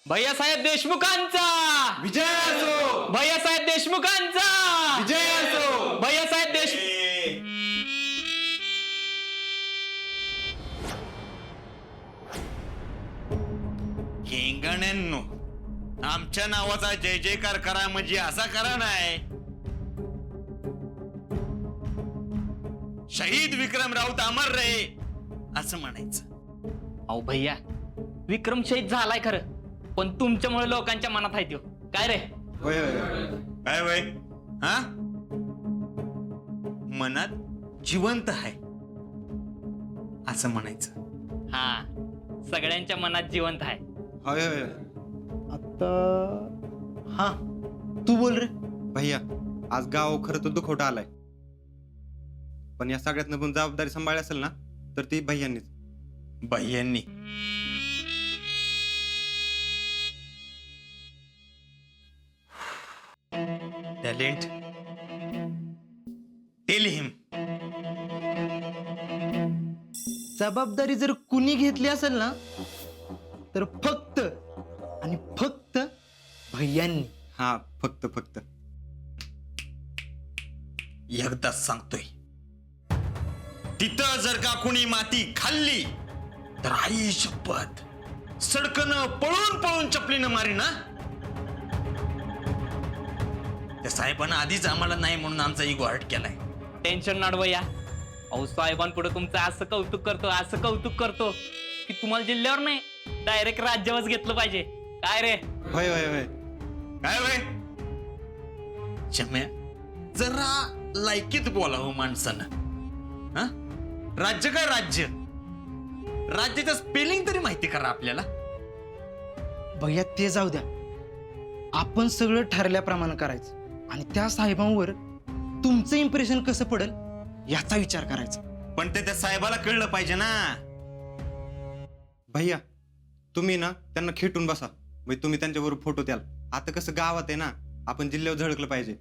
भैयासाहेब देशमुखांचा विजय असो. भैयासाहेब देशमुखांचा विजय असो. भैयासाहेब देशमुख. घेंगण्यांनो, आमच्या नावाचा जय जयकार करा म्हणजे असा करा नाही. शहीद विक्रम राऊत अमर रे असं म्हणायचं. अहो भैया, विक्रम शहीद झालाय खरं, पण तुमच्यामुळे लोकांच्या मनात आहे त्यो. काय रे? काय वय हा मनात जिवंत आहे असं म्हणायचं. हा, सगळ्यांच्या मनात जिवंत आहे. होय होय. आता हा तू बोल रे. भैया, आज गाव खरं तर दुखवटा आलाय, पण या सगळ्यातनं पण जबाबदारी सांभाळली असेल ना तर ती भैयांनीच. भैयांनी टॅलेंट टेल हिम. जबाबदारी जर कुणी घेतली असेल ना तर फक्त आणि फक्त भैयांनी. हा, फक्त फक्त एकदाच सांगतोय, तिथं जर का कुणी माती खाल्ली तर आई शपथ सडकनं पळून पळून चपलीनं मारी ना. त्या साहेबांना आधीच आम्हाला नाही म्हणून आमचा इगो हर्ट केलाय. टेन्शन नाड भैया. अहो, साहेबांपुढे तुमचं असं कौतुक करतो की तुम्हाला जिल्ह्यावर नाही, डायरेक्ट राज्यावरच घेतलं पाहिजे. काय रे? होय होय होय. काय वय चम्या, जरा लायकीत बोलावं माणसानं. हा, राज्य काय राज्य, राज्याचं स्पेलिंग तरी माहिती करा आपल्याला. भैया ते जाऊ द्या, आपण सगळं ठरल्याप्रमाणे करायचं आणि त्या साहेबांवर तुमचं इम्प्रेशन कसं पडेल याचा विचार करायचा. पण ते त्या साहेबाला कळलं पाहिजे ना. भैया, तुम्ही ना त्यांना खेटून बसा. म्हणजे तुम्ही त्यांच्याबरोबर फोटो द्याल. आता कसं गावात आहे ना, आपण जिल्ह्यावर झळकलं पाहिजे.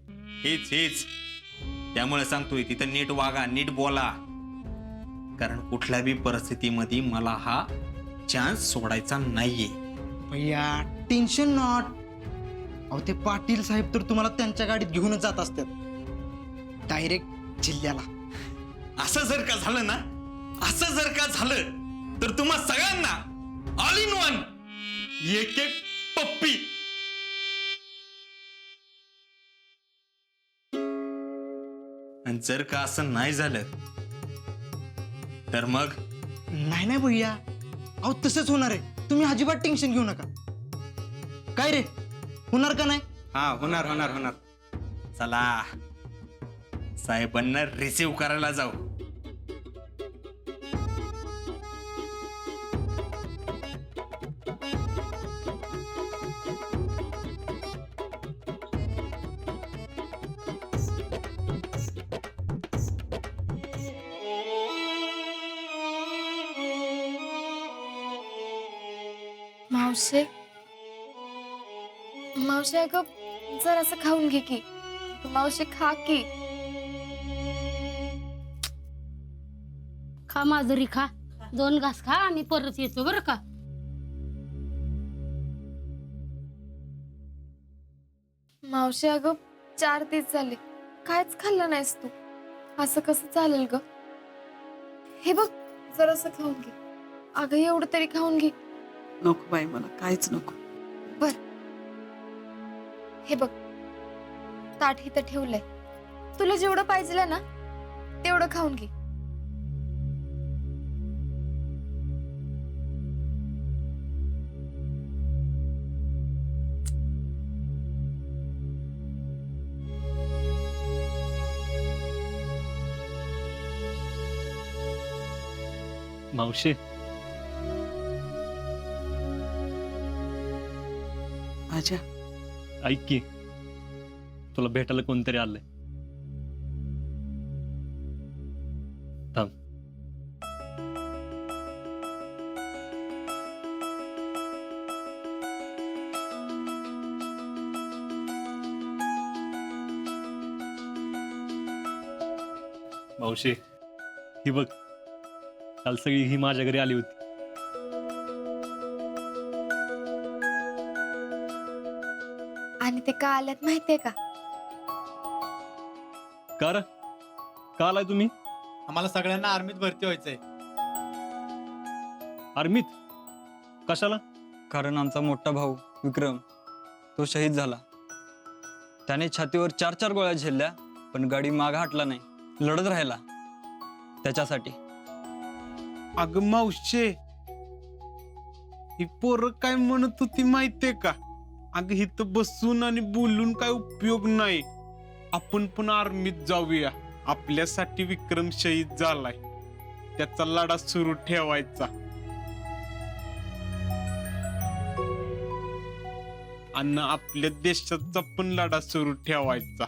हेच त्यामुळे सांगतोय, तिथं नीट वागा, नीट बोला, कारण कुठल्या बी परिस्थितीमध्ये मला हा चान्स सोडायचा नाहीये. भैया टेन्शन नॉट. अहो, ते पाटील साहेब तर तुम्हाला त्यांच्या गाडीत घेऊनच जात असतात डायरेक्ट जिल्ह्याला. असं जर का झालं ना, असं जर का झालं तर तुम्हा सगळ्यांना ऑल इन वन एक एक पप्पी. आणि जर का असं नाही झालं तर मग नाही भैया, अहो तसंच होणार आहे. तुम्ही अजिबात टेन्शन घेऊ नका. काय रे, होणार का नाही? हा, होणार होणार होणार. चला साहेबांना रिसीव करायला जाऊ. मावशे, मावशे अगं जरासं खाऊन घे की. मावशे खा की. खा माधुरी, खा. 2 घास खा आणि परत येतो बरं का. मावशे अगं 4 दिवस झाले कायच खाल्लं नाहीस तू. असं कसं चालेल ग? हे बघ, जरासं खाऊन घे. अगं एवढं तरी खाऊन घे. नको बाई, मला काहीच नको. बर, हे बघ, ताट इथं ठेवलंय. तुला जेवढं पाहिजे ना तेवढं खाऊन घे. मावशी, माझ्या ऐक की, तुला भेटायला कोणतरी आलंय. थांब. मावशी, ही बघ, काल सगळी ही माझ्या घरी आली होती. आणि ते का आल्यात माहितीये का? कार का आलाय तुम्ही आम्हाला सगळ्यांना आर्मीत भरती व्हायचंय. आर्मीत? कशाला? कारण आमचा मोठा भाऊ विक्रम तो शहीद झाला. त्याने छातीवर 4-4 गोळ्या झेलल्या, पण गाडी माग हटला नाही, लढत राहिला त्याच्यासाठी. अगं मावशे, ही पोरं काय म्हणत होती माहितीये का? अगं इथं बसून आणि बोलून काय उपयोग नाही, आपण पण आर्मीत जाऊया. आपल्यासाठी विक्रम शहीद झालाय, त्याचा लढा सुरू ठेवायचा. आणि आपल्या देशाचा पण लढा सुरू ठेवायचा.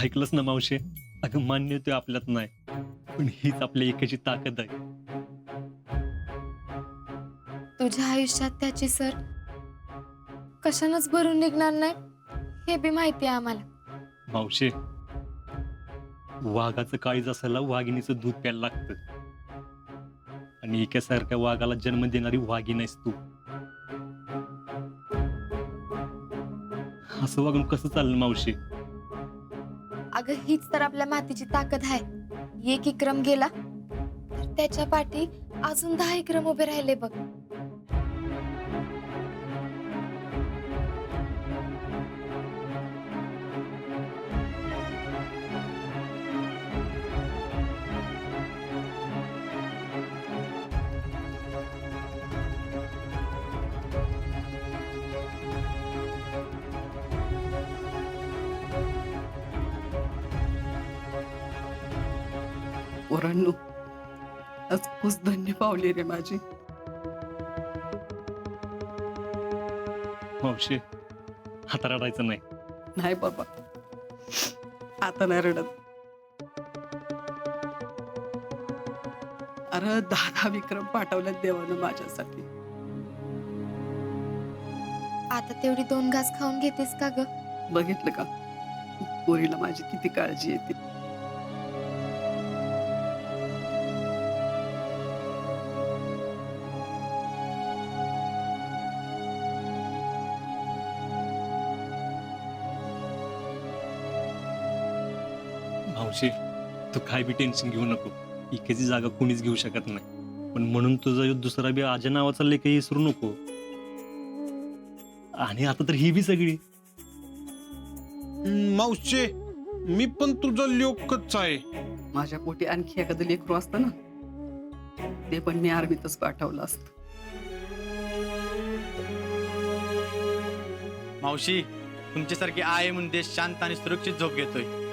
ऐकलंच ना मावशे, अगं मान्य ते आपल्यात नाही, पण हीच आपल्या एकाची ताकद आहे. तुझ्या आयुष्यात त्याची सर कशानच भरून निघणार नाही हे बी माहिती आहे आम्हाला. मावशे, वाघाचं काळीज असायला वाघिणीचं दूध प्यायला लागतं, आणि एकासारख्या वाघाला जन्म देणारी वाघीण आहेस तू. असं वागून कसं चाललं मावशी? अगं हीच तर आपल्या मातीची ताकद आहे. एक विक्रम गेला तर त्याच्या पाठी अजून 10 विक्रम उभे राहिले बघ. पोरांनो, आज खूप धन्य पावली रे माझी. मावशी, आता रडायचं नाही. नाही बाबा, आता नाही रडत. अरे 10 विक्रम पाठवल्यात देवानं माझ्यासाठी. आता तेवढी 2 घास खाऊन घेतेस का ग? बघितलं का, पोरीला माझी किती काळजी येते. मावशी, तू काय बी टेन्शन घेऊ नको, इकेची जागा कोणीच घेऊ शकत नाही. पण म्हणून तुझा दुसरा बी आजा नावाचा लेख विसरू नको. आणि आता तर ही बी सगळी. मावशे, मी पण तुझा लोकच आहे. माझ्या पोटी आणखी एखादं लेकरू असतं ना, ते पण मी आर्मीतच पाठवलं असतं. मावशी, तुमच्यासारखी आहे म्हणून देश शांत आणि सुरक्षित झोप घेतोय.